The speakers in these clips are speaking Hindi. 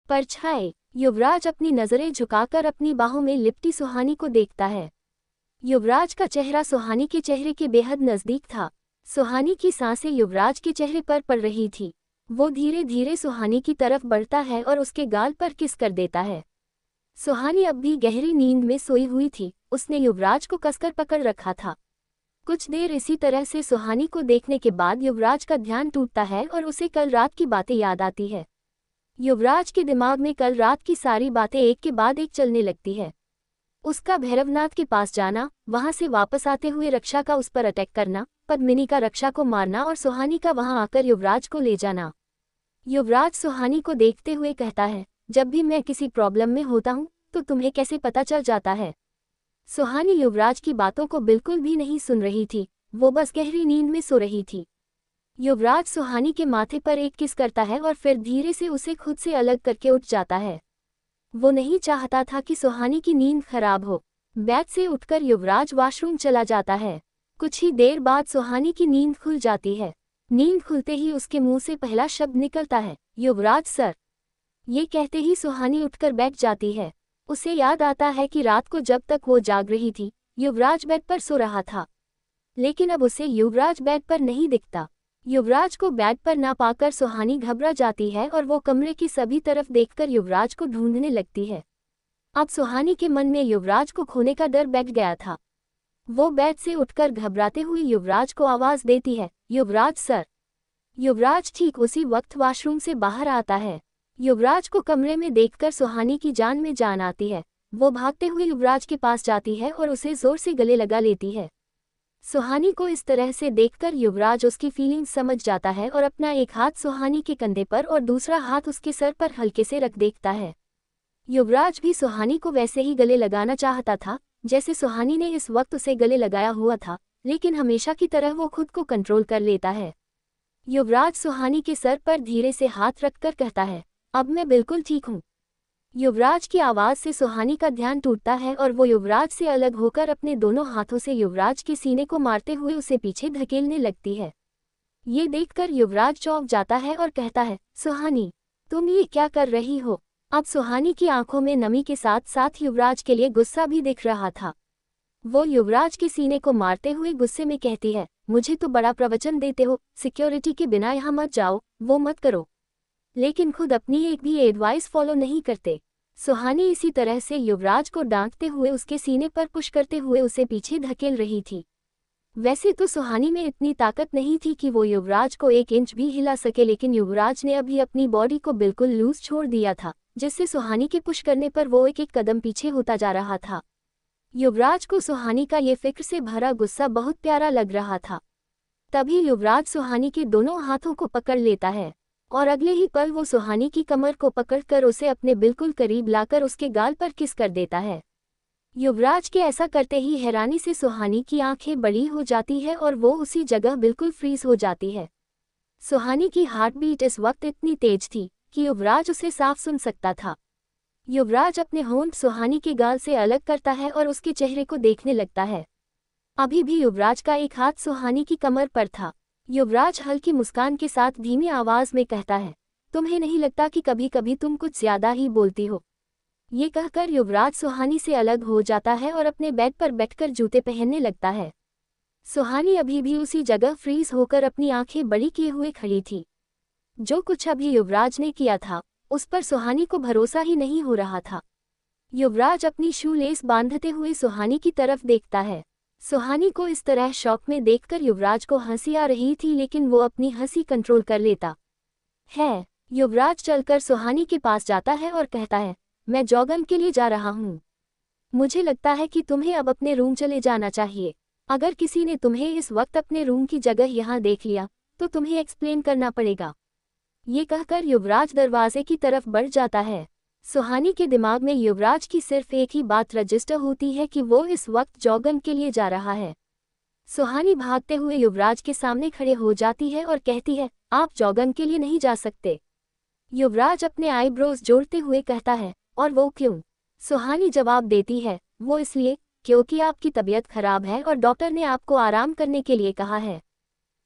परछाई। युवराज अपनी नजरें झुकाकर अपनी बाहों में लिपटी सुहानी को देखता है। युवराज का चेहरा सुहानी के चेहरे के बेहद नजदीक था। सुहानी की सांसें युवराज के चेहरे पर पड़ रही थी। वो धीरे धीरे सुहानी की तरफ बढ़ता है और उसके गाल पर किस कर देता है। सुहानी अब भी गहरी नींद में सोई हुई थी। उसने युवराज को कसकर पकड़ रखा था। कुछ देर इसी तरह से सुहानी को देखने के बाद युवराज का ध्यान टूटता है और उसे कल रात की बातें याद आती है। युवराज के दिमाग में कल रात की सारी बातें एक के बाद एक चलने लगती है। उसका भैरवनाथ के पास जाना, वहां से वापस आते हुए रक्षा का उस पर अटैक करना, पद्मिनी का रक्षा को मारना और सुहानी का वहां आकर युवराज को ले जाना। युवराज सुहानी को देखते हुए कहता है, जब भी मैं किसी प्रॉब्लम में होता हूँ तो तुम्हें कैसे पता चल जाता है। सुहानी युवराज की बातों को बिल्कुल भी नहीं सुन रही थी। वो बस गहरी नींद में सो रही थी। युवराज सुहानी के माथे पर एक किस करता है और फिर धीरे से उसे खुद से अलग करके उठ जाता है। वो नहीं चाहता था कि सुहानी की नींद खराब हो। बेड से उठकर युवराज वॉशरूम चला जाता है। कुछ ही देर बाद सुहानी की नींद खुल जाती है। नींद खुलते ही उसके मुंह से पहला शब्द निकलता है, युवराज सर। ये कहते ही सुहानी उठकर बैठ जाती है। उसे याद आता है कि रात को जब तक वो जाग रही थी, युवराज बेड पर सो रहा था। लेकिन अब उसे युवराज बेड पर नहीं दिखता। युवराज को बेड पर ना पाकर सुहानी घबरा जाती है और वो कमरे की सभी तरफ देखकर युवराज को ढूंढने लगती है। अब सुहानी के मन में युवराज को खोने का डर बैठ गया था। वो बेड से उठकर घबराते हुए युवराज को आवाज देती है, युवराज सर। युवराज ठीक उसी वक्त वॉशरूम से बाहर आता है। युवराज को कमरे में देखकर सुहानी की जान में जान आती है। वो भागते हुए युवराज के पास जाती है और उसे जोर से गले लगा लेती है। सुहानी को इस तरह से देखकर युवराज उसकी फीलिंग्स समझ जाता है और अपना एक हाथ सुहानी के कंधे पर और दूसरा हाथ उसके सर पर हल्के से रख देखता है। युवराज भी सुहानी को वैसे ही गले लगाना चाहता था जैसे सुहानी ने इस वक्त उसे गले लगाया हुआ था, लेकिन हमेशा की तरह वो खुद को कंट्रोल कर लेता है। युवराज सुहानी के सर पर धीरे से हाथ रखकर कहता है, अब मैं बिल्कुल ठीक हूँ। युवराज की आवाज़ से सुहानी का ध्यान टूटता है और वो युवराज से अलग होकर अपने दोनों हाथों से युवराज के सीने को मारते हुए उसे पीछे धकेलने लगती है। ये देखकर युवराज चौंक जाता है और कहता है, सुहानी, तुम ये क्या कर रही हो। अब सुहानी की आंखों में नमी के साथ साथ युवराज के लिए गुस्सा भी दिख रहा था। वो युवराज के सीने को मारते हुए गुस्से में कहती है, मुझे तो बड़ा प्रवचन देते हो, सिक्योरिटी के बिना यहाँ मत जाओ, वो मत करो, लेकिन खुद अपनी एक भी एडवाइस फॉलो नहीं करते। सुहानी इसी तरह से युवराज को डांटते हुए उसके सीने पर पुश करते हुए उसे पीछे धकेल रही थी। वैसे तो सुहानी में इतनी ताकत नहीं थी कि वो युवराज को 1 इंच भी हिला सके, लेकिन युवराज ने अभी अपनी बॉडी को बिल्कुल लूज छोड़ दिया था, जिससे सुहानी के पुश करने पर वो एक एक कदम पीछे होता जा रहा था। युवराज को सुहानी का ये फिक्र से भरा गुस्सा बहुत प्यारा लग रहा था। तभी युवराज सुहानी के दोनों हाथों को पकड़ लेता है और अगले ही पल वो सुहानी की कमर को पकड़कर उसे अपने बिल्कुल करीब लाकर उसके गाल पर किस कर देता है। युवराज के ऐसा करते ही हैरानी से सुहानी की आंखें बड़ी हो जाती है और वो उसी जगह बिल्कुल फ्रीज हो जाती है। सुहानी की हार्ट बीट इस वक्त इतनी तेज थी कि युवराज उसे साफ सुन सकता था। युवराज अपने होंठ सुहानी के गाल से अलग करता है और उसके चेहरे को देखने लगता है। अभी भी युवराज का एक हाथ सुहानी की कमर पर था। युवराज हल्की मुस्कान के साथ धीमी आवाज में कहता है, तुम्हें नहीं लगता कि कभी कभी तुम कुछ ज्यादा ही बोलती हो। ये कहकर युवराज सुहानी से अलग हो जाता है और अपने बेड पर बैठकर जूते पहनने लगता है। सुहानी अभी भी उसी जगह फ्रीज होकर अपनी आंखें बड़ी किए हुए खड़ी थी। जो कुछ अभी युवराज ने किया था उस पर सुहानी को भरोसा ही नहीं हो रहा था। युवराज अपनी शू लेस बांधते हुए सुहानी की तरफ देखता है। सुहानी को इस तरह शॉक में देखकर युवराज को हंसी आ रही थी, लेकिन वो अपनी हंसी कंट्रोल कर लेता है। युवराज चलकर सुहानी के पास जाता है और कहता है, मैं जॉगिंग के लिए जा रहा हूँ। मुझे लगता है कि तुम्हें अब अपने रूम चले जाना चाहिए। अगर किसी ने तुम्हें इस वक्त अपने रूम की जगह यहाँ देख लिया तो तुम्हें एक्सप्लेन करना पड़ेगा। ये कहकर युवराज दरवाजे की तरफ बढ़ जाता है। सुहानी के दिमाग में युवराज की सिर्फ एक ही बात रजिस्टर होती है कि वो इस वक्त जॉगिंग के लिए जा रहा है। सुहानी भागते हुए युवराज के सामने खड़े हो जाती है और कहती है, आप जॉगिंग के लिए नहीं जा सकते। युवराज अपने आईब्रोज जोड़ते हुए कहता है, और वो क्यों? सुहानी जवाब देती है, वो इसलिए क्योंकि आपकी तबीयत खराब है और डॉक्टर ने आपको आराम करने के लिए कहा है।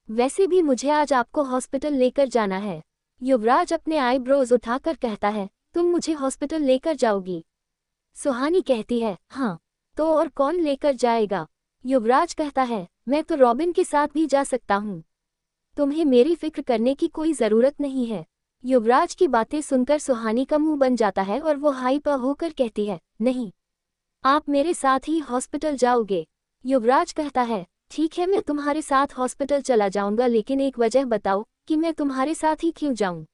वैसे भी मुझे आज आपको हॉस्पिटल लेकर जाना है। युवराज अपने आईब्रोज उठाकर कहता है, तुम मुझे हॉस्पिटल लेकर जाओगी? सुहानी कहती है, हाँ। तो और कौन लेकर जाएगा? युवराज कहता है, मैं तो रॉबिन के साथ भी जा सकता हूँ। तुम्हें मेरी फिक्र करने की कोई ज़रूरत नहीं है। युवराज की बातें सुनकर सुहानी का मुंह बन जाता है और वो हाइपर होकर कहती है, नहीं, आप मेरे साथ ही हॉस्पिटल जाओगे। युवराज कहता है, ठीक है, मैं तुम्हारे साथ हॉस्पिटल चला जाऊंगा, लेकिन एक वजह बताओ कि मैं तुम्हारे साथ ही क्यों जाऊं?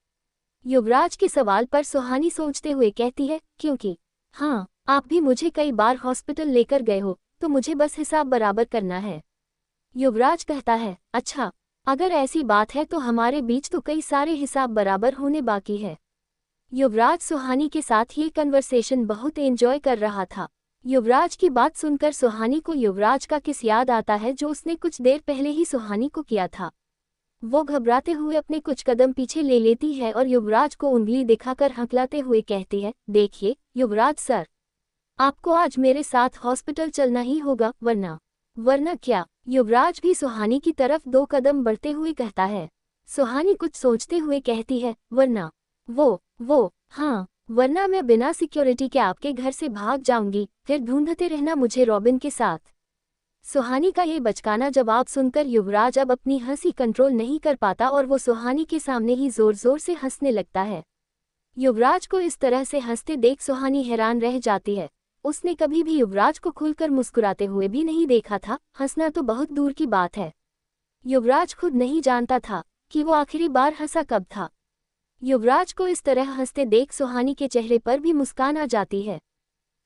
युवराज के सवाल पर सुहानी सोचते हुए कहती है, क्योंकि हाँ, आप भी मुझे कई बार हॉस्पिटल लेकर गए हो, तो मुझे बस हिसाब बराबर करना है। युवराज कहता है, अच्छा, अगर ऐसी बात है तो हमारे बीच तो कई सारे हिसाब बराबर होने बाकी है। युवराज सुहानी के साथ ये कन्वर्सेशन बहुत एंजॉय कर रहा था। युवराज की बात सुनकर सुहानी को युवराज का किस याद आता है जो उसने कुछ देर पहले ही सुहानी को किया था। वो घबराते हुए अपने कुछ कदम पीछे ले लेती है और युवराज को उंगली दिखाकर हकलाते हुए कहती है, देखिए युवराज सर, आपको आज मेरे साथ हॉस्पिटल चलना ही होगा, वरना क्या? युवराज भी सुहानी की तरफ 2 कदम बढ़ते हुए कहता है। सुहानी कुछ सोचते हुए कहती है, वरना वो हाँ, वरना मैं बिना सिक्योरिटी के आपके घर से भाग जाऊंगी, फिर ढूंढते रहना मुझे रॉबिन के साथ। सुहानी का ये बचकाना जवाब सुनकर युवराज अब अपनी हंसी कंट्रोल नहीं कर पाता और वो सुहानी के सामने ही जोर जोर से हंसने लगता है। युवराज को इस तरह से हंसते देख सुहानी हैरान रह जाती है। उसने कभी भी युवराज को खुलकर मुस्कुराते हुए भी नहीं देखा था, हंसना तो बहुत दूर की बात है। युवराज खुद नहीं जानता था कि वो आखिरी बार हंसा कब था। युवराज को इस तरह हंसते देख सुहानी के चेहरे पर भी मुस्कान आ जाती है।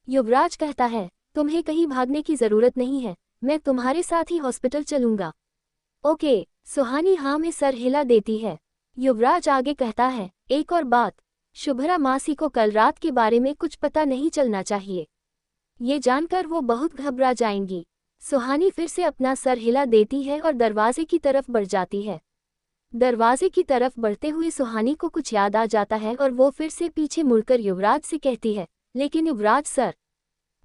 युवराज कहता है, तुम्हें कहीं भागने की जरूरत नहीं है, मैं तुम्हारे साथ ही हॉस्पिटल चलूंगा। ओके, सुहानी हाँ में सर हिला देती है। युवराज आगे कहता है, एक और बात, शुभ्रा मासी को कल रात के बारे में कुछ पता नहीं चलना चाहिए। ये जानकर वो बहुत घबरा जाएंगी। सुहानी फिर से अपना सर हिला देती है और दरवाजे की तरफ बढ़ जाती है। दरवाजे की तरफ बढ़ते हुए सुहानी को कुछ याद आ जाता है और वो फिर से पीछे मुड़कर युवराज से कहती है, लेकिन युवराज सर,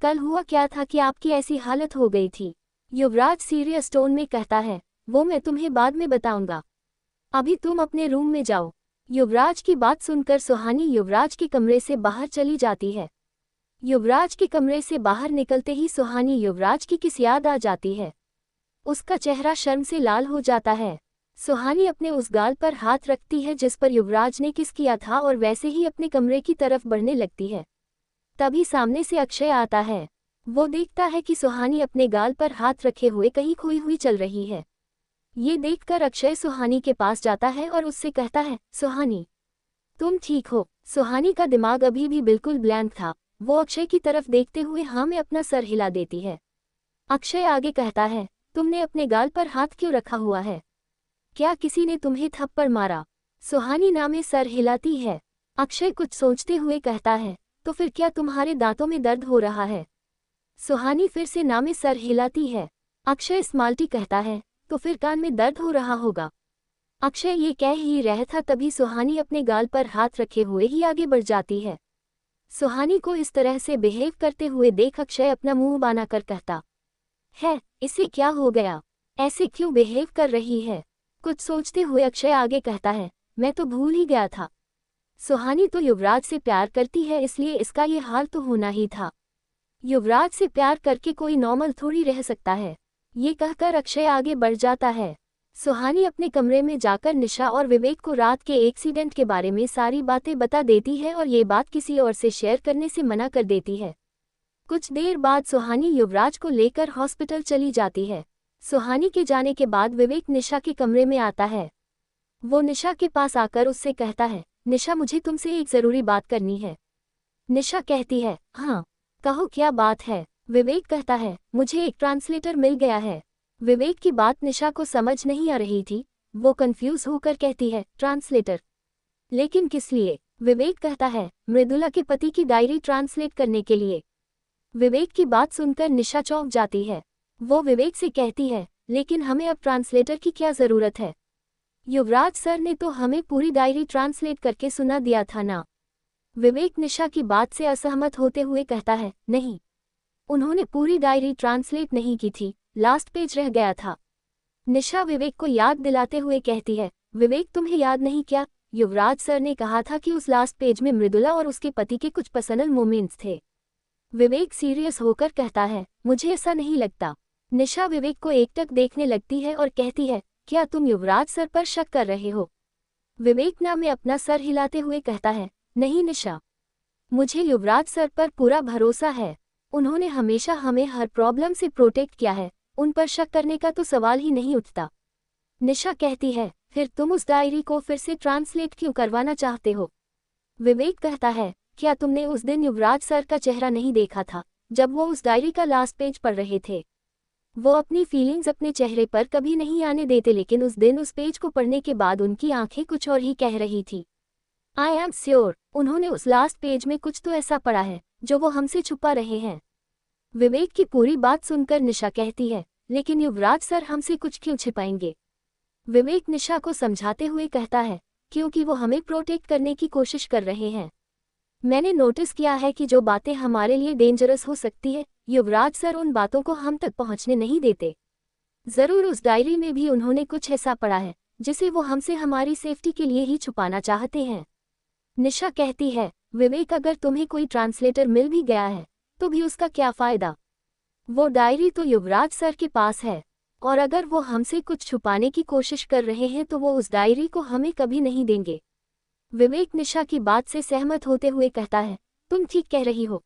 कल हुआ क्या था कि आपकी ऐसी हालत हो गई थी? युवराज सीरियस टोन में कहता है, वो मैं तुम्हें बाद में बताऊंगा, अभी तुम अपने रूम में जाओ। युवराज की बात सुनकर सुहानी युवराज के कमरे से बाहर चली जाती है। युवराज के कमरे से बाहर निकलते ही सुहानी युवराज की किस याद आ जाती है। उसका चेहरा शर्म से लाल हो जाता है। सुहानी अपने उस गाल पर हाथ रखती है जिस पर युवराज ने किस किया था और वैसे ही अपने कमरे की तरफ बढ़ने लगती है। तभी सामने से अक्षय आता है। वो देखता है कि सुहानी अपने गाल पर हाथ रखे हुए कहीं खोई हुई चल रही है। ये देखकर अक्षय सुहानी के पास जाता है और उससे कहता है, सुहानी, तुम ठीक हो? सुहानी का दिमाग अभी भी बिल्कुल ब्लैंक था। वो अक्षय की तरफ देखते हुए हाँ में अपना सर हिला देती है। अक्षय आगे कहता है, तुमने अपने गाल पर हाथ क्यों रखा हुआ है? क्या किसी ने तुम्हें थप्पड़ मारा? सुहानी ना में सर हिलाती है। अक्षय कुछ सोचते हुए कहता है, तो फिर क्या तुम्हारे दांतों में दर्द हो रहा है? सुहानी फिर से ना में सर हिलाती है। अक्षय स्माइल्टी कहता है, तो फिर कान में दर्द हो रहा होगा। अक्षय ये कह ही रहा था तभी सुहानी अपने गाल पर हाथ रखे हुए ही आगे बढ़ जाती है। सुहानी को इस तरह से बिहेव करते हुए देख अक्षय अपना मुंह बाना कर कहता है, इसे क्या हो गया? ऐसे क्यों बिहेव कर रही है? कुछ सोचते हुए अक्षय आगे कहता है, मैं तो भूल ही गया था। सुहानी तो युवराज से प्यार करती है, इसलिए इसका ये हाल तो होना ही था। युवराज से प्यार करके कोई नॉर्मल थोड़ी रह सकता है। ये कहकर अक्षय आगे बढ़ जाता है। सुहानी अपने कमरे में जाकर निशा और विवेक को रात के एक्सीडेंट के बारे में सारी बातें बता देती है और ये बात किसी और से शेयर करने से मना कर देती है। कुछ देर बाद सुहानी युवराज को लेकर हॉस्पिटल चली जाती है। सुहानी के जाने के बाद विवेक निशा के कमरे में आता है। वो निशा के पास आकर उससे कहता है, निशा, मुझे तुमसे एक ज़रूरी बात करनी है। निशा कहती है, हाँ कहो, क्या बात है? विवेक कहता है, मुझे एक ट्रांसलेटर मिल गया है। विवेक की बात निशा को समझ नहीं आ रही थी। वो कंफ्यूज होकर कहती है, ट्रांसलेटर? लेकिन किस लिए? विवेक कहता है, मृदुला के पति की डायरी ट्रांसलेट करने के लिए। विवेक की बात सुनकर निशा चौंक जाती है। वो विवेक से कहती है, लेकिन हमें अब ट्रांसलेटर की क्या ज़रूरत है? युवराज सर ने तो हमें पूरी डायरी ट्रांसलेट करके सुना दिया था ना। विवेक निशा की बात से असहमत होते हुए कहता है, नहीं, उन्होंने पूरी डायरी ट्रांसलेट नहीं की थी, लास्ट पेज रह गया था। निशा विवेक को याद दिलाते हुए कहती है, विवेक, तुम्हें याद नहीं क्या युवराज सर ने कहा था कि उस लास्ट पेज में मृदुला और उसके पति के कुछ पर्सनल मोमेंट्स थे। विवेक सीरियस होकर कहता है, मुझे ऐसा नहीं लगता। निशा विवेक को एकटक देखने लगती है और कहती है, क्या तुम युवराज सर पर शक कर रहे हो? विवेक ना में अपना सर हिलाते हुए कहता है, नहीं निशा, मुझे युवराज सर पर पूरा भरोसा है। उन्होंने हमेशा हमें हर प्रॉब्लम से प्रोटेक्ट किया है, उन पर शक करने का तो सवाल ही नहीं उठता। निशा कहती है, फिर तुम उस डायरी को फिर से ट्रांसलेट क्यों करवाना चाहते हो? विवेक कहता है, क्या तुमने उस दिन युवराज सर का चेहरा नहीं देखा था जब वो उस डायरी का लास्ट पेज पढ़ रहे थे? वो अपनी फीलिंग्स अपने चेहरे पर कभी नहीं आने देते, लेकिन उस दिन उस पेज को पढ़ने के बाद उनकी आंखें कुछ और ही कह रही थी। आई एम श्योर उन्होंने उस लास्ट पेज में कुछ तो ऐसा पढ़ा है जो वो हमसे छुपा रहे हैं। विवेक की पूरी बात सुनकर निशा कहती है, लेकिन युवराज सर हमसे कुछ क्यों छिपाएंगे? विवेक निशा को समझाते हुए कहता है, क्योंकि वो हमें प्रोटेक्ट करने की कोशिश कर रहे हैं। मैंने नोटिस किया है कि जो बातें हमारे लिए डेंजरस हो सकती है, युवराज सर उन बातों को हम तक पहुंचने नहीं देते। जरूर उस डायरी में भी उन्होंने कुछ ऐसा पढ़ा है जिसे वो हमसे हमारी सेफ्टी के लिए ही छुपाना चाहते हैं। निशा कहती है, विवेक अगर तुम्हें कोई ट्रांसलेटर मिल भी गया है तो भी उसका क्या फायदा? वो डायरी तो युवराज सर के पास है, और अगर वो हमसे कुछ छुपाने की कोशिश कर रहे हैं तो वो उस डायरी को हमें कभी नहीं देंगे। विवेक निशा की बात से सहमत होते हुए कहता है, तुम ठीक कह रही हो,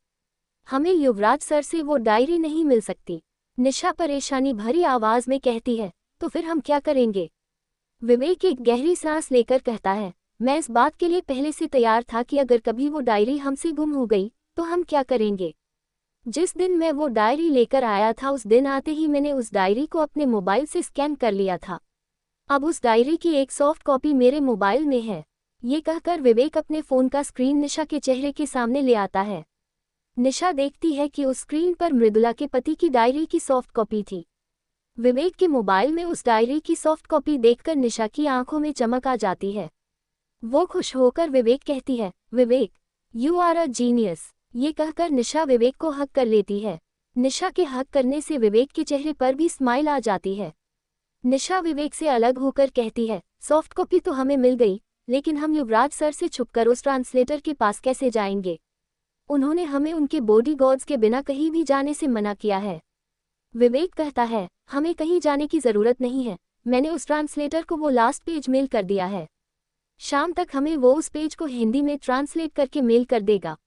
हमें युवराज सर से वो डायरी नहीं मिल सकती। निशा परेशानी भरी आवाज में कहती है, तो फिर हम क्या करेंगे? विवेक एक गहरी सांस लेकर कहता है, मैं इस बात के लिए पहले से तैयार था कि अगर कभी वो डायरी हमसे गुम हो गई तो हम क्या करेंगे। जिस दिन मैं वो डायरी लेकर आया था उस दिन आते ही मैंने उस डायरी को अपने मोबाइल से स्कैन कर लिया था। अब उस डायरी की एक सॉफ्ट कॉपी मेरे मोबाइल में है। ये कहकर विवेक अपने फ़ोन का स्क्रीन निशा के चेहरे के सामने ले आता है। निशा देखती है कि उस स्क्रीन पर मृदुला के पति की डायरी की सॉफ्ट कॉपी थी। विवेक के मोबाइल में उस डायरी की सॉफ्ट कॉपी देखकर निशा की आंखों में चमक आ जाती है। वो खुश होकर विवेक कहती है, विवेक यू आर अ जीनियस। ये कहकर निशा विवेक को हक कर लेती है। निशा के हक करने से विवेक के चेहरे पर भी स्माइल आ जाती है। निशा विवेक से अलग होकर कहती है, सॉफ्ट कॉपी तो हमें मिल गई, लेकिन हम युवराज सर से छुपकर उस ट्रांसलेटर के पास कैसे जाएंगे? उन्होंने हमें उनके बॉडीगार्ड्स के बिना कहीं भी जाने से मना किया है। विवेक कहता है, हमें कहीं जाने की जरूरत नहीं है, मैंने उस ट्रांसलेटर को वो लास्ट पेज मेल कर दिया है। शाम तक हमें वो उस पेज को हिंदी में ट्रांसलेट करके मेल कर देगा।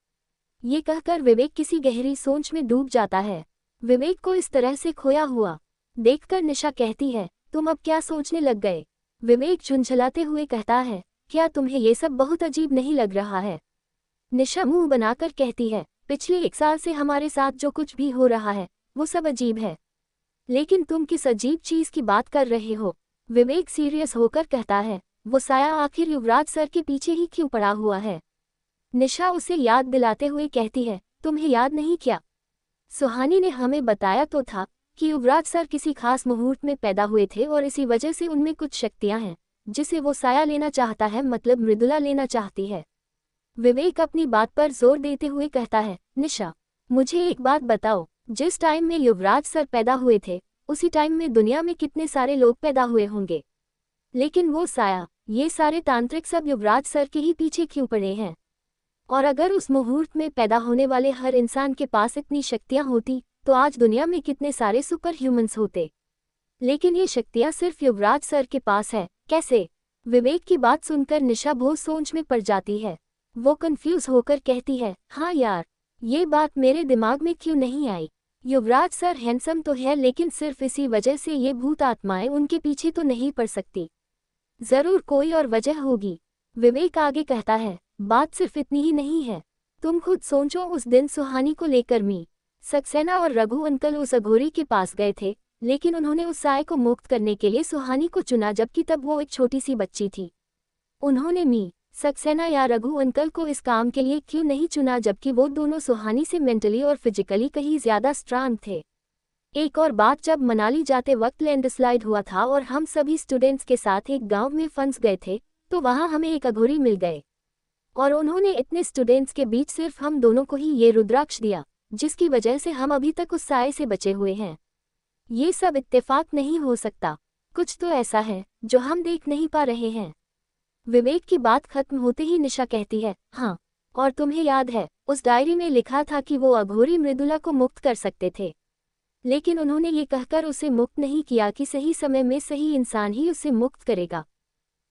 ये कहकर विवेक किसी गहरी सोच में डूब जाता है। विवेक को इस तरह से खोया हुआ देखकर निशा कहती है, तुम अब क्या सोचने लग गए? विवेक झुंझलाते हुए कहता है, क्या तुम्हें ये सब बहुत अजीब नहीं लग रहा है? निशा मुंह बनाकर कहती है, पिछले 1 साल से हमारे साथ जो कुछ भी हो रहा है वो सब अजीब है। लेकिन तुम किस अजीब चीज की बात कर रहे हो? विवेक सीरियस होकर कहता है, वो साया आखिर युवराज सर के पीछे ही क्यों पड़ा हुआ है? निशा उसे याद दिलाते हुए कहती है, तुम्हें याद नहीं क्या? सुहानी ने हमें बताया तो था कि युवराज सर किसी खास मुहूर्त में पैदा हुए थे और इसी वजह से उनमें कुछ शक्तियां हैं जिसे वो साया लेना चाहता है, मतलब मृदुला लेना चाहती है। विवेक अपनी बात पर जोर देते हुए कहता है, निशा मुझे एक बात बताओ, जिस टाइम में युवराज सर पैदा हुए थे उसी टाइम में दुनिया में कितने सारे लोग पैदा हुए होंगे, लेकिन वो साया, ये सारे तांत्रिक सब युवराज सर के ही पीछे क्यों पड़े हैं? और अगर उस मुहूर्त में पैदा होने वाले हर इंसान के पास इतनी शक्तियां होती तो आज दुनिया में कितने सारे सुपर ह्यूमंस होते। लेकिन ये शक्तियां सिर्फ युवराज सर के पास है, कैसे? विवेक की बात सुनकर निशा बहुत सोच में पड़ जाती है। वो कंफ्यूज होकर कहती है, हाँ यार, ये बात मेरे दिमाग में क्यों नहीं आई? युवराज सर हैंडसम तो है, लेकिन सिर्फ इसी वजह से ये भूत आत्माएं उनके पीछे तो नहीं पड़ सकती। जरूर कोई और वजह होगी। विवेक आगे कहता है, बात सिर्फ इतनी ही नहीं है, तुम खुद सोचो, उस दिन सुहानी को लेकर मी सक्सेना और रघु अंकल उस अघोरी के पास गए थे, लेकिन उन्होंने उस साय को मुक्त करने के लिए सुहानी को चुना, जबकि तब वो एक छोटी सी बच्ची थी। उन्होंने मी सक्सेना या रघु अंकल को इस काम के लिए क्यों नहीं चुना, जबकि वो दोनों सुहानी से मेंटली और फिजिकली कहीं ज्यादा स्ट्रांग थे। एक और बात, जब मनाली जाते वक्त लैंडस्लाइड हुआ था और हम सभी स्टूडेंट्स के साथ एक गांव में फंस गए थे, तो वहां हमें एक अघोरी मिल गए और उन्होंने इतने स्टूडेंट्स के बीच सिर्फ हम दोनों को ही ये रुद्राक्ष दिया, जिसकी वजह से हम अभी तक उस साए से बचे हुए हैं। ये सब इत्तेफाक नहीं हो सकता, कुछ तो ऐसा है जो हम देख नहीं पा रहे हैं। विवेक की बात खत्म होते ही निशा कहती है, हाँ, और तुम्हें याद है, उस डायरी में लिखा था कि वो अघोरी मृदुला को मुक्त कर सकते थे, लेकिन उन्होंने ये कहकर उसे मुक्त नहीं किया कि सही समय में सही इंसान ही उसे मुक्त करेगा।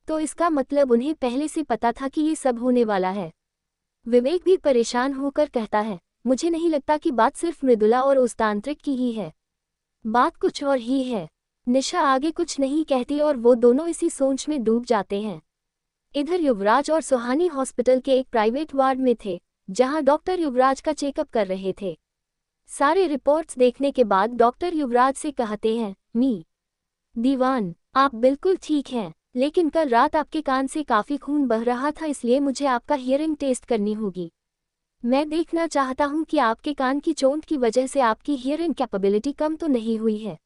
तो इसका मतलब उन्हें पहले से पता था कि ये सब होने वाला है। विवेक भी परेशान होकर कहता है, मुझे नहीं लगता कि बात सिर्फ मृदुला और उस तांत्रिक की ही है, बात कुछ और ही है। निशा आगे कुछ नहीं कहती और वो दोनों इसी सोच में डूब जाते हैं। इधर युवराज और सुहानी हॉस्पिटल के एक प्राइवेट वार्ड में थे, जहां डॉक्टर युवराज का चेकअप कर रहे थे। सारे रिपोर्ट्स देखने के बाद डॉक्टर युवराज से कहते हैं, मी दीवान, आप बिल्कुल ठीक हैं, लेकिन कल रात आपके कान से काफ़ी खून बह रहा था, इसलिए मुझे आपका हियरिंग टेस्ट करनी होगी। मैं देखना चाहता हूं कि आपके कान की चोट की वजह से आपकी हियरिंग कैपेबिलिटी कम तो नहीं हुई है।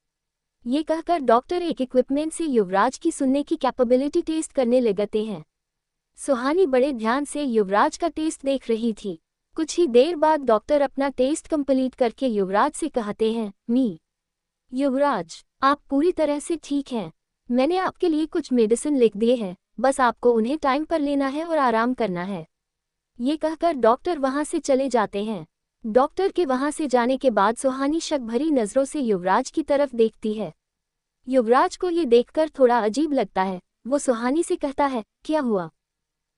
ये कहकर डॉक्टर एक इक्विपमेंट से युवराज की सुनने की कैपेबिलिटी टेस्ट करने लगते हैं। सुहानी बड़े ध्यान से युवराज का टेस्ट देख रही थी। कुछ ही देर बाद डॉक्टर अपना टेस्ट कंप्लीट करके युवराज से कहते हैं, मी युवराज, आप पूरी तरह से ठीक हैं। मैंने आपके लिए कुछ मेडिसिन लिख दिए हैं, बस आपको उन्हें टाइम पर लेना है और आराम करना है। ये कहकर डॉक्टर वहां से चले जाते हैं। डॉक्टर के वहां से जाने के बाद सुहानी शक भरी नजरों से युवराज की तरफ देखती है। युवराज को ये देखकर थोड़ा अजीब लगता है। वो सुहानी से कहता है, क्या हुआ,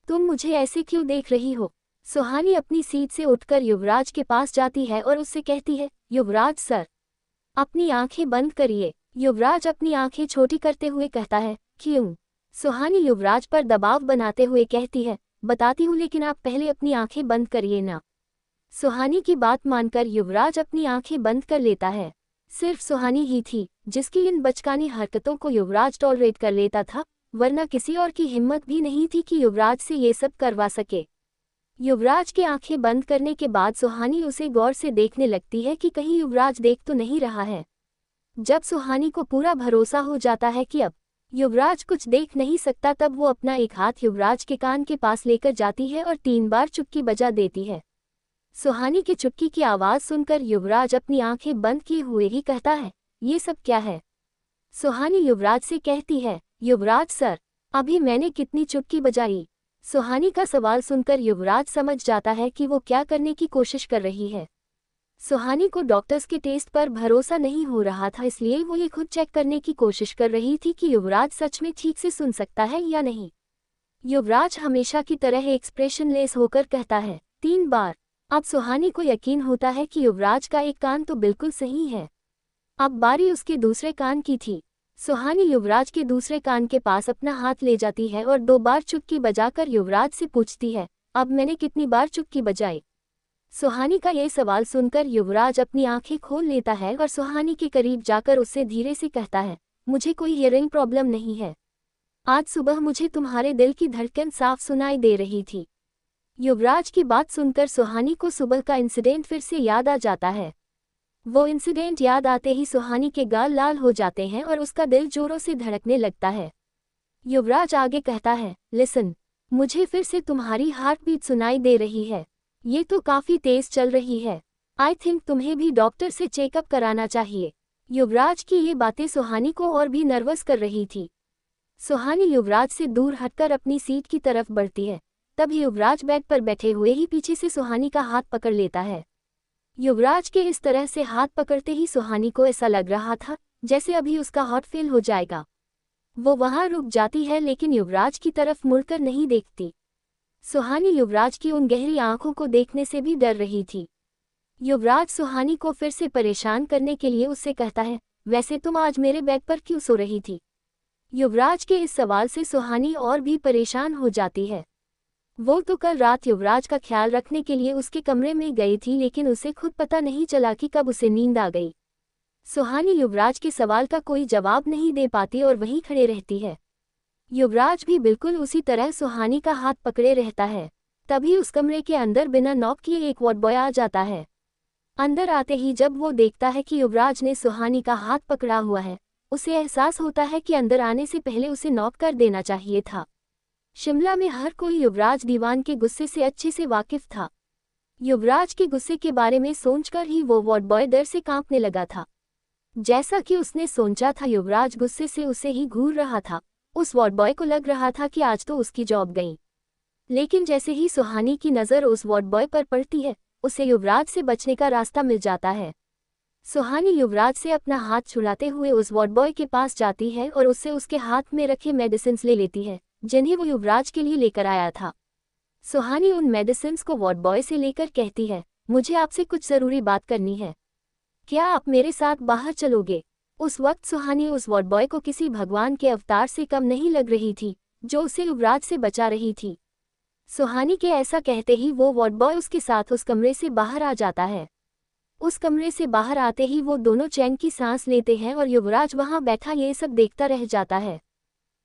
तुम मुझे ऐसे क्यों देख रही हो? सुहानी अपनी सीट से उठकर युवराज के पास जाती है और उससे कहती है, युवराज सर, अपनी आंखें बंद करिए। युवराज अपनी आंखें छोटी करते हुए कहता है, क्यों? सुहानी युवराज पर दबाव बनाते हुए कहती है, बताती हूँ, लेकिन आप पहले अपनी आंखें बंद करिए ना। सुहानी की बात मानकर युवराज अपनी आंखें बंद कर लेता है। सिर्फ सुहानी ही थी जिसकी इन बचकानी हरकतों को युवराज टॉलरेट कर लेता था, वरना किसी और की हिम्मत भी नहीं थी कि युवराज से ये सब करवा सके। युवराज की आंखें बंद करने के बाद सुहानी उसे गौर से देखने लगती है कि कहीं युवराज देख तो नहीं रहा है। जब सुहानी को पूरा भरोसा हो जाता है कि अब युवराज कुछ देख नहीं सकता, तब वो अपना एक हाथ युवराज के कान के पास लेकर जाती है और 3 बार चुटकी बजा देती है। सुहानी की चुटकी की आवाज़ सुनकर युवराज अपनी आंखें बंद किए हुए ही कहता है, ये सब क्या है? सुहानी युवराज से कहती है, युवराज सर, अभी मैंने कितनी चुटकी बजाई? सुहानी का सवाल सुनकर युवराज समझ जाता है कि वो क्या करने की कोशिश कर रही है। सुहानी को डॉक्टर्स के टेस्ट पर भरोसा नहीं हो रहा था, इसलिए वो ये खुद चेक करने की कोशिश कर रही थी कि युवराज सच में ठीक से सुन सकता है या नहीं। युवराज हमेशा की तरह एक्सप्रेशनलेस होकर कहता है, 3 बार। अब सुहानी को यकीन होता है कि युवराज का एक कान तो बिल्कुल सही है। अब बारी उसके दूसरे कान की थी। सुहानी युवराज के दूसरे कान के पास अपना हाथ ले जाती है और 2 बार चुटकी बजाकर युवराज से पूछती है, अब मैंने कितनी बार चुटकी बजाई? सुहानी का ये सवाल सुनकर युवराज अपनी आंखें खोल लेता है और सुहानी के करीब जाकर उससे धीरे से कहता है, मुझे कोई हियरिंग प्रॉब्लम नहीं है। आज सुबह मुझे तुम्हारे दिल की धड़कन साफ सुनाई दे रही थी। युवराज की बात सुनकर सुहानी को सुबह का इंसिडेंट फिर से याद आ जाता है। वो इंसिडेंट याद आते ही सुहानी के गाल लाल हो जाते हैं और उसका दिल जोरों से धड़कने लगता है। युवराज आगे कहता है, लिसन, मुझे फिर से तुम्हारी हार्ट बीट सुनाई दे रही है। ये तो काफी तेज चल रही है। आई थिंक तुम्हें भी डॉक्टर से चेकअप कराना चाहिए। युवराज की ये बातें सुहानी को और भी नर्वस कर रही थी। सुहानी युवराज से दूर हटकर अपनी सीट की तरफ बढ़ती है। तभी युवराज बेड पर बैठे हुए ही पीछे से सुहानी का हाथ पकड़ लेता है। युवराज के इस तरह से हाथ पकड़ते ही सुहानी को ऐसा लग रहा था जैसे अभी उसका हार्ट फेल हो जाएगा। वो वहां रुक जाती है, लेकिन युवराज की तरफ मुड़कर नहीं देखती। सुहानी युवराज की उन गहरी आंखों को देखने से भी डर रही थी। युवराज सुहानी को फिर से परेशान करने के लिए उससे कहता है, वैसे तुम आज मेरे बेड पर क्यों सो रही थी? युवराज के इस सवाल से सुहानी और भी परेशान हो जाती है। वो तो कल रात युवराज का ख्याल रखने के लिए उसके कमरे में गई थी, लेकिन उसे खुद पता नहीं चला कि कब उसे नींद आ गई। सुहानी युवराज के सवाल का कोई जवाब नहीं दे पाती और वहीं खड़े रहती है। युवराज भी बिल्कुल उसी तरह सुहानी का हाथ पकड़े रहता है। तभी उस कमरे के अंदर बिना नॉक किए एक वार्ड बॉय आ जाता है। अंदर आते ही जब वो देखता है कि युवराज ने सुहानी का हाथ पकड़ा हुआ है, उसे एहसास होता है कि अंदर आने से पहले उसे नॉक कर देना चाहिए था। शिमला में हर कोई युवराज दीवान के गुस्से से अच्छे से वाकिफ था। युवराज के गुस्से के बारे में सोचकर ही वो वार्ड बॉय डर से कांपने लगा था। जैसा कि उसने सोचा था, युवराज गुस्से से उसे ही घूर रहा था उस वार्ड बॉय को लग रहा था कि आज तो उसकी जॉब गई। लेकिन जैसे ही सुहानी की नज़र उस वार्ड बॉय पर पड़ती है, उसे युवराज से बचने का रास्ता मिल जाता है। सुहानी युवराज से अपना हाथ छुड़ाते हुए उस वार्ड बॉय के पास जाती है और उससे उसके हाथ में रखे मेडिसिन्स ले लेती है, जिन्हें वो युवराज के लिए लेकर आया था। सुहानी उन मेडिसिन्स को वार्ड बॉय से लेकर कहती है, मुझे आपसे कुछ ज़रूरी बात करनी है, क्या आप मेरे साथ बाहर चलोगे? उस वक्त सुहानी उस वार्ड बॉय को किसी भगवान के अवतार से कम नहीं लग रही थी, जो उसे युवराज से बचा रही थी। सुहानी के ऐसा कहते ही वो वार्ड बॉय उसके साथ उस कमरे से बाहर आ जाता है। उस कमरे से बाहर आते ही वो दोनों चैन की सांस लेते हैं और युवराज वहां बैठा ये सब देखता रह जाता है।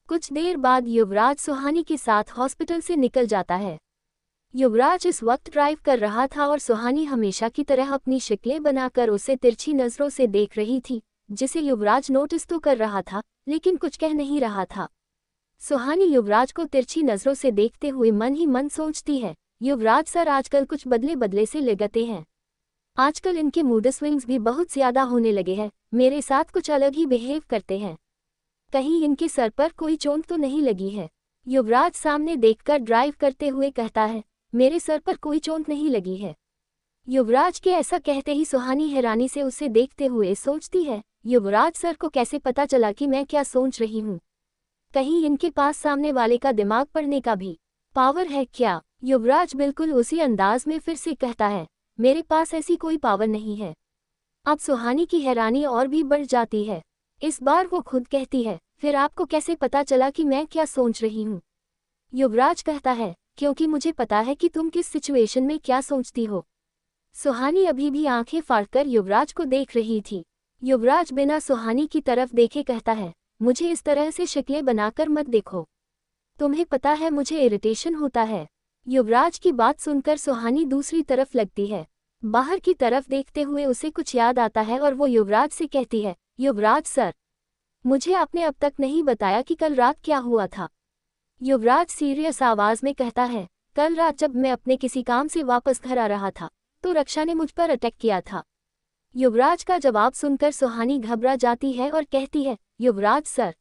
कुछ देर बाद युवराज सुहानी के साथ हॉस्पिटल से निकल जाता है। युवराज इस वक्त ड्राइव कर रहा था और सुहानी हमेशा की तरह अपनी शक्लें बनाकर उसे तिरछी नजरों से देख रही थी, जिसे युवराज नोटिस तो कर रहा था, लेकिन कुछ कह नहीं रहा था। सुहानी युवराज को तिरछी नजरों से देखते हुए मन ही मन सोचती है, युवराज सर आजकल कुछ बदले बदले से लगते हैं। आजकल इनके मूड स्विंग्स भी बहुत ज्यादा होने लगे हैं, मेरे साथ कुछ अलग ही बिहेव करते हैं। कहीं इनके सर पर कोई चोट तो नहीं लगी है? युवराज सामने देखकर ड्राइव करते हुए कहता है, मेरे सर पर कोई चोट नहीं लगी है। युवराज के ऐसा कहते ही सुहानी हैरानी से उसे देखते हुए सोचती है, युवराज सर को कैसे पता चला कि मैं क्या सोच रही हूँ? कहीं इनके पास सामने वाले का दिमाग पढ़ने का भी पावर है क्या? युवराज बिल्कुल उसी अंदाज में फिर से कहता है, मेरे पास ऐसी कोई पावर नहीं है। अब सुहानी की हैरानी और भी बढ़ जाती है। इस बार वो खुद कहती है, फिर आपको कैसे पता चला कि मैं क्या सोच रही हूँ? युवराज कहता है, क्योंकि मुझे पता है कि तुम किस सिचुएशन में क्या सोचती हो। सुहानी अभी भी आंखें फाड़कर युवराज को देख रही थी। युवराज बिना सुहानी की तरफ देखे कहता है, मुझे इस तरह से शक्लें बनाकर मत देखो, तुम्हें पता है मुझे इरिटेशन होता है। युवराज की बात सुनकर सुहानी दूसरी तरफ लगती है। बाहर की तरफ देखते हुए उसे कुछ याद आता है और वो युवराज से कहती है, युवराज सर, मुझे आपने अब तक नहीं बताया कि कल रात क्या हुआ था। युवराज सीरियस आवाज में कहता है, कल रात जब मैं अपने किसी काम से वापस घर आ रहा था, तो रक्षा ने मुझ पर अटैक किया था। युवराज का जवाब सुनकर सुहानी घबरा जाती है और कहती है, युवराज सर,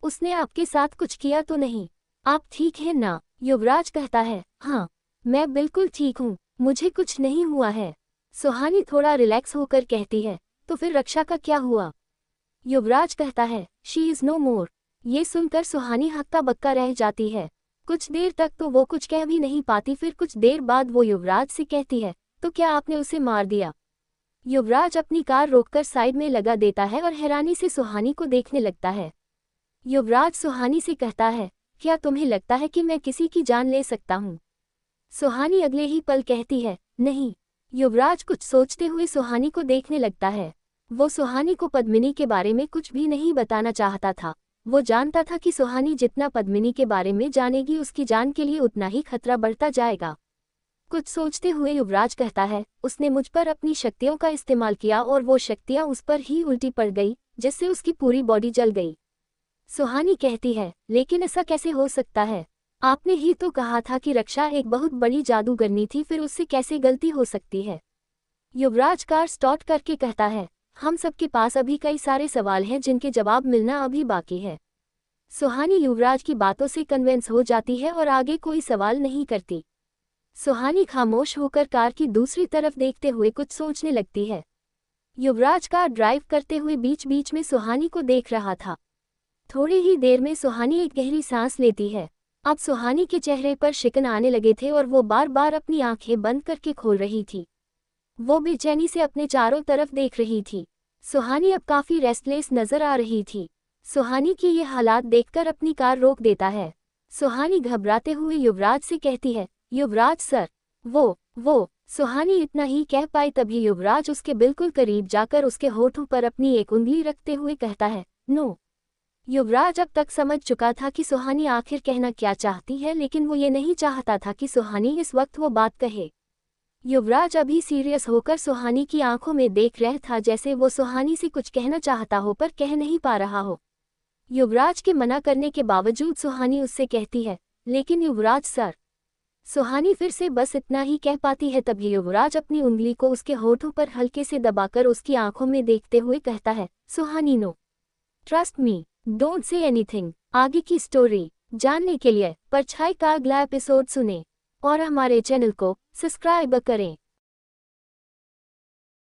उसने आपके साथ कुछ किया तो नहीं? आप ठीक हैं ना? युवराज कहता है, हाँ, मैं बिल्कुल ठीक हूँ, मुझे कुछ नहीं हुआ है। सुहानी थोड़ा रिलैक्स होकर कहती है, तो फिर रक्षा का क्या हुआ? युवराज कहता है, शी इज़ नो मोर। ये सुनकर सुहानी हक्का बक्का रह जाती है। कुछ देर तक तो वो कुछ कह भी नहीं पाती, फिर कुछ देर बाद वो युवराज से कहती है, तो क्या आपने उसे मार दिया? युवराज अपनी कार रोककर साइड में लगा देता है और हैरानी से सुहानी को देखने लगता है। युवराज सुहानी से कहता है, क्या तुम्हें लगता है कि मैं किसी की जान ले सकता हूँ? सुहानी अगले ही पल कहती है, नहीं। युवराज कुछ सोचते हुए सुहानी को देखने लगता है। वो सुहानी को पद्मिनी के बारे में कुछ भी नहीं बताना चाहता था। वो जानता था कि सुहानी जितना पद्मिनी के बारे में जानेगी उसकी जान के लिए उतना ही खतरा बढ़ता जाएगा। कुछ सोचते हुए युवराज कहता है, उसने मुझ पर अपनी शक्तियों का इस्तेमाल किया और वो शक्तियाँ उस पर ही उल्टी पड़ गई, जिससे उसकी पूरी बॉडी जल गई। सुहानी कहती है, लेकिन ऐसा कैसे हो सकता है? आपने ही तो कहा था कि रक्षा एक बहुत बड़ी जादूगरनी थी, फिर उससे कैसे गलती हो सकती है? युवराज कार स्टार्ट करके कहता है, हम सबके पास अभी कई सारे सवाल हैं जिनके जवाब मिलना अभी बाकी है। सुहानी युवराज की बातों से कन्विंस हो जाती है और आगे कोई सवाल नहीं करती। सुहानी खामोश होकर कार की दूसरी तरफ देखते हुए कुछ सोचने लगती है। युवराज कार ड्राइव करते हुए बीच बीच में सुहानी को देख रहा था। थोड़ी ही देर में सुहानी एक गहरी सांस लेती है। अब सुहानी के चेहरे पर शिकन आने लगे थे और वो बार बार अपनी आंखें बंद करके खोल रही थी। वो बेचैनी से अपने चारों तरफ देख रही थी। सुहानी अब काफी रेस्टलेस नजर आ रही थी। सुहानी की ये हालात देखकर अपनी कार रोक देता है। सुहानी घबराते हुए युवराज से कहती है, युवराज सर, वो। सुहानी इतना ही कह पाई तभी युवराज उसके बिल्कुल करीब जाकर उसके होठों पर अपनी एक उंगली रखते हुए कहता है, नो। युवराज अब तक समझ चुका था कि सुहानी आखिर कहना क्या चाहती है, लेकिन वो ये नहीं चाहता था कि सुहानी इस वक्त वो बात कहे। युवराज अभी सीरियस होकर सुहानी की आंखों में देख रहा था, जैसे वो सुहानी से कुछ कहना चाहता हो पर कह नहीं पा रहा हो। युवराज के मना करने के बावजूद सुहानी उससे कहती है, लेकिन युवराज सर। सुहानी फिर से बस इतना ही कह पाती है तभी युवराज अपनी उंगली को उसके होठों पर हल्के से दबाकर उसकी आंखों में देखते हुए कहता है, Suhani no, trust me, don't say anything. आगे की स्टोरी जानने के लिए परछाई का अगला एपिसोड सुनें और हमारे चैनल को सब्सक्राइब करें।